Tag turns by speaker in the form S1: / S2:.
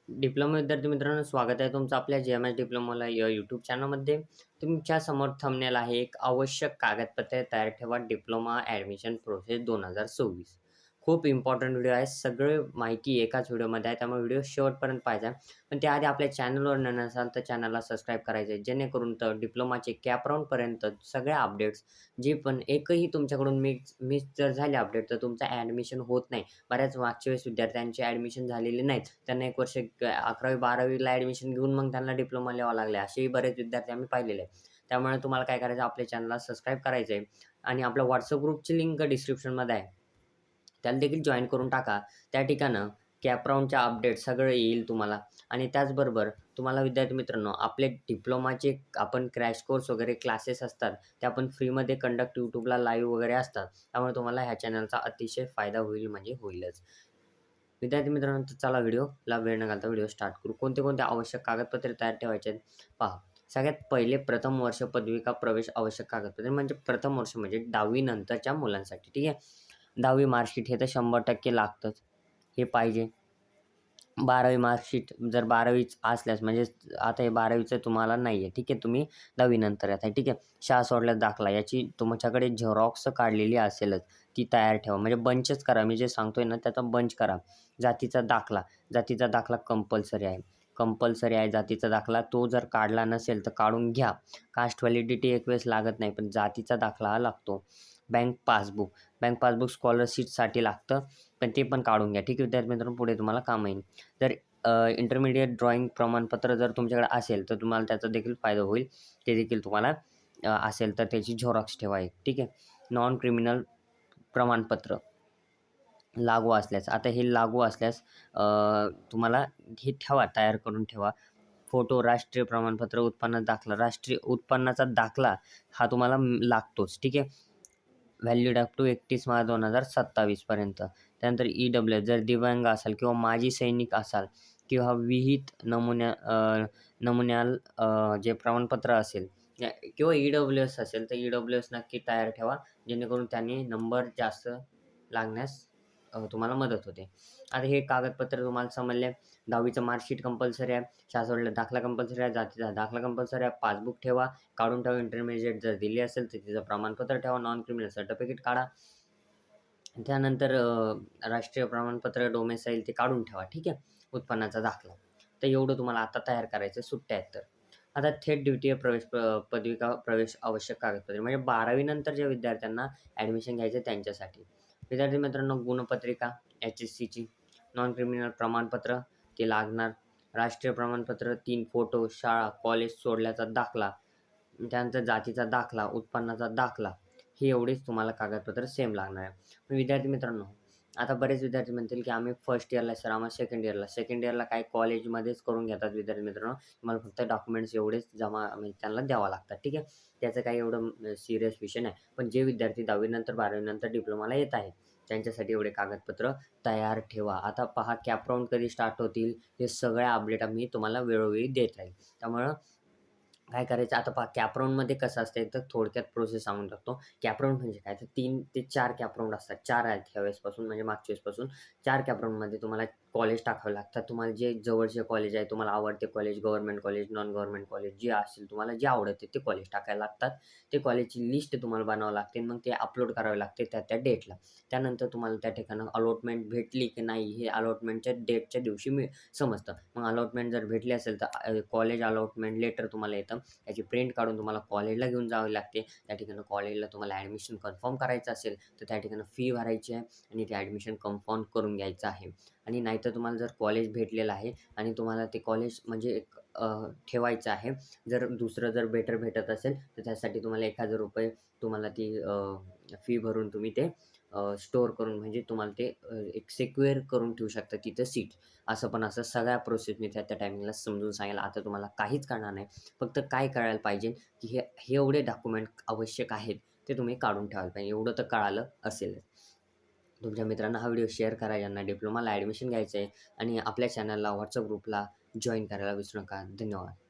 S1: Diploma विद्यार्थी मित्रांनो, स्वागत आहे तुमचं आपल्या जे-एम-एस डिप्लोमाला या यूट्यूब चॅनलमध्ये. तुमच्या समोर थंबनेल आहे. एक आवश्यक कागदपत्रे तयार ठेवा, डिप्लोमा ॲडमिशन प्रोसेस 2026. खूप इम्पोर्टंट व्हिडिओ आहे. सगळी माहिती एकाच व्हिडिओमध्ये आहे, त्यामुळे व्हिडिओ शेवटपर्यंत पाहायचा. पण त्याआधी आपल्या चॅनलवर नसाल तर चॅनलला सबस्क्राईब करायचं आहे, जेणेकरून डिप्लोमाचे कॅप राऊंडपर्यंत सगळ्या अपडेट्स जे पण एकही तुमच्याकडून मिस जर झाले अपडेट, तर तुमचं ॲडमिशन होत नाही. बऱ्याच मागच्या वेळेस विद्यार्थ्यांचे ॲडमिशन झालेले नाहीत. त्यांना 1 वर्ष 11वी-12वीला ॲडमिशन घेऊन मग त्यांना डिप्लोमा लिहावा लागले. असेही बरेच विद्यार्थी आम्ही पाहिलेले आहेत. त्यामुळे तुम्हाला काय करायचं, आपल्या चॅनलला सबस्क्राईब करायचं आहे आणि आपल्या WhatsApp ग्रुपची लिंक डिस्क्रिप्शनमध्ये आहे. त्याला देखील जॉइन करून टाका. त्या ठिकाणं कॅप राउंडच्या अपडेट सगळं येईल तुम्हाला आणि त्याचबरोबर तुम्हाला विद्यार्थी मित्रांनो, आपले डिप्लोमाचे आपण क्रॅश कोर्स वगैरे क्लासेस असतात, ते आपण फ्रीमध्ये कंडक्ट YouTubeला लाईव्ह वगैरे असतात. त्यामुळे तुम्हाला ह्या चॅनलचा अतिशय फायदा होईल म्हणजे होईलच. विद्यार्थी मित्रांनो, तर चला व्हिडिओला वेळ न घालता व्हिडिओ स्टार्ट करू. कोणते आवश्यक कागदपत्रे तयार ठेवायचे आहेत पहा. सगळ्यात पहिले प्रथम वर्ष पदविका प्रवेश आवश्यक कागदपत्रे म्हणजे प्रथम वर्ष म्हणजे 10वी नंतरच्या मुलांसाठी. ठीक आहे. 10वी मार्कशीट हे तर 100% लागतंच. हे पाहिजे. 12वी मार्कशीट जर 12वीच असल्यास म्हणजे आता हे 12वीचं तुम्हाला नाही आहे. ठीक आहे. तुम्ही 10वी नंतर येत आहे. ठीक आहे. शाळा सोडल्यास दाखला याची तुमच्याकडे झेरॉक्स काढलेली असेलच. ती तयार ठेवा. म्हणजे बंचच करा. मी जे सांगतोय ना त्याचा बंच करा. जातीचा दाखला कंपल्सरी आहे. जातीचा दाखला. तो जर काढला नसेल तर काढून घ्या. कास्ट व्हॅलिडिटी एक वेळेस लागत नाही, पण जातीचा दाखला हा लागतो. बँक पासबुक स्कॉलरशिपसाठी लागतं, पण ते पण काढून घ्या. ठीक आहे विद्यार्थी मित्रांनो, पुढे तुम्हाला काम येईल. जर इंटरमिडिएट ड्रॉइंग प्रमाणपत्र जर तुमच्याकडे असेल तर तुम्हाला त्याचा देखील फायदा होईल. ते देखील तुम्हाला असेल तर त्याची झेरॉक्स ठेवा एक. ठीक आहे. नॉन क्रिमिनल प्रमाणपत्र लागू असल्यास, आता हे लागू असल्यास तुम्हाला हे ठेवा, तयार करून ठेवा. फोटो, राष्ट्रीय प्रमाणपत्र, राष्ट्रीय उत्पन्नाचा दाखला हा तुम्हाला लागतोच. ठीक आहे. व्हॅलिड अप टू 31 मार्च 2027 पर्यंत. त्यानंतर EWS जर दिव्यांग असाल किंवा माजी सैनिक असाल किंवा विहित नमुन्याल जे प्रमाणपत्र असेल किंवा EWS असेल तर EWS नक्की तयार ठेवा, जेणेकरून त्याने नंबर जास्त लागण्यास तुम्हाला मदत होते. आता हे कागदपत्र तुम्हाला समजले. 10वीचं मार्कशीट कंपल्सरी आहे. शाळा सोडल्यास दाखला कंपल्सरी आहे. जातीचा दाखला कंपल्सरी आहे. पासबुक ठेवा. काढून ठेवा. इंटरमिडिएट जर दिली असेल तर तिचं प्रमाणपत्र ठेवा. नॉन क्रिमिनल सर्टिफिकेट काढा. त्यानंतर राष्ट्रीय प्रमाणपत्र, डोमेसाईल ते काढून ठेवा. ठीक आहे. उत्पन्नाचा दाखला. तर एवढं तुम्हाला आता तयार करायचं, सुट्ट्या आहेत तर. आता थेट द्वितीय पदविका प्रवेश आवश्यक कागदपत्रे म्हणजे 12वी नंतर ज्या विद्यार्थ्यांना ॲडमिशन घ्यायचं त्यांच्यासाठी. विद्यार्थी मित्रांनो, गुणपत्रिका HSCची, नॉन क्रिमिनल प्रमाणपत्र ते लागणार. राष्ट्रीय प्रमाणपत्र, 3 फोटो, शाळा, कॉलेज सोडल्याचा दाखला, त्यानंतर जातीचा दाखला, उत्पन्नाचा दाखला, हे एवढेच तुम्हाला कागदपत्र सेम लागणार आहे. विद्यार्थी मित्रांनो, आता बरेच विद्यार्थी म्हणतील की आम्ही फर्स्ट इयरला सर, आम्हाला सेकंड इयरला काय कॉलेजमध्येच करून घेतात. विद्यार्थी मित्रांनो, तुम्हाला फक्त डॉक्युमेंट्स एवढेच जमा म्हणजे त्यांना द्यावं लागतात. ठीक आहे. त्याचं काही एवढं सीरियस विषय नाही. पण जे विद्यार्थी 10वी नंतर 12वी नंतर डिप्लोमाला येत आहेत त्यांच्यासाठी एवढे कागदपत्र तयार ठेवा. आता पहा, कॅप राउंड कधी स्टार्ट होतील हे सगळ्या अपडेट आम्ही तुम्हाला वेळोवेळी देत राहील. त्यामुळं काय करायचं आता पहा, कॅप राउंडमध्ये कसं असतं तर थोडक्यात प्रोसेस सांगून टाकतो. कॅप राउंड म्हणजे काय, तर 3 ते 4 कॅप राउंड असतात. 4 आहेत ह्या वेळेसपासून म्हणजे मागच्या वेळेसपासून. 4 कॅप राउंडमध्ये तुम्हाला कॉलेज टाकावे लागतात. तुम्हाला जे जवळचे कॉलेज आहे, तुम्हाला आवडते college, government college, non government college जे असेल तुम्हाला जे आवडते ते कॉलेज टाकायला लागतात. ते कॉलेजची लिस्ट तुम्हाला बनावं लागते. मग ते अपलोड करावे लागते त्या डेटला. त्यानंतर तुम्हाला त्या ठिकाणी अलॉटमेंट भेटली की नाही हे अलॉटमेंटच्या डेटच्या दिवशी समजतं. मग अलॉटमेंट जर भेटली असेल तर कॉलेज अलॉटमेंट लेटर तुम्हाला येतं. त्याची प्रिंट काढून तुम्हाला कॉलेजला घेऊन जावी लागते. त्या ठिकाणी कॉलेजला तुम्हाला ॲडमिशन कन्फर्म करायचं असेल तर त्या ठिकाणी फी भरायची आहे आणि ते ॲडमिशन कन्फर्म करून घ्यायचं आहे. आणि नाहीतर तुम्हाला जर कॉलेज भेटलेलं आहे आणि तुम्हाला ते कॉलेज म्हणजे एक ठेवायचं आहे. जर दुसरं जर बेटर भेटत असेल तर त्यासाठी तुम्हाला ₹1000 तुम्हाला ती फी भरून तुम्ही ते स्टोअर करून म्हणजे तुम्हाला ते एक सिक्युअर करून ठेवू शकता तिथं सीट. असं सगळ्या प्रोसेस मी त्या टायमिंगला समजून सांगेल. आता तुम्हाला काहीच कळणार नाही. फक्त काय कळायला पाहिजे की हे एवढे डॉक्युमेंट आवश्यक आहेत ते तुम्ही काढून ठेवायला पाहिजे. एवढं तर कळालं असेलच. तुमच्या मित्रांना हा व्हिडिओ शेअर करा ज्यांना डिप्लोमाला ॲडमिशन घ्यायचं आहे आणि आपल्या चॅनलला WhatsApp ग्रुपला जॉइन करायला विसरू नका. धन्यवाद.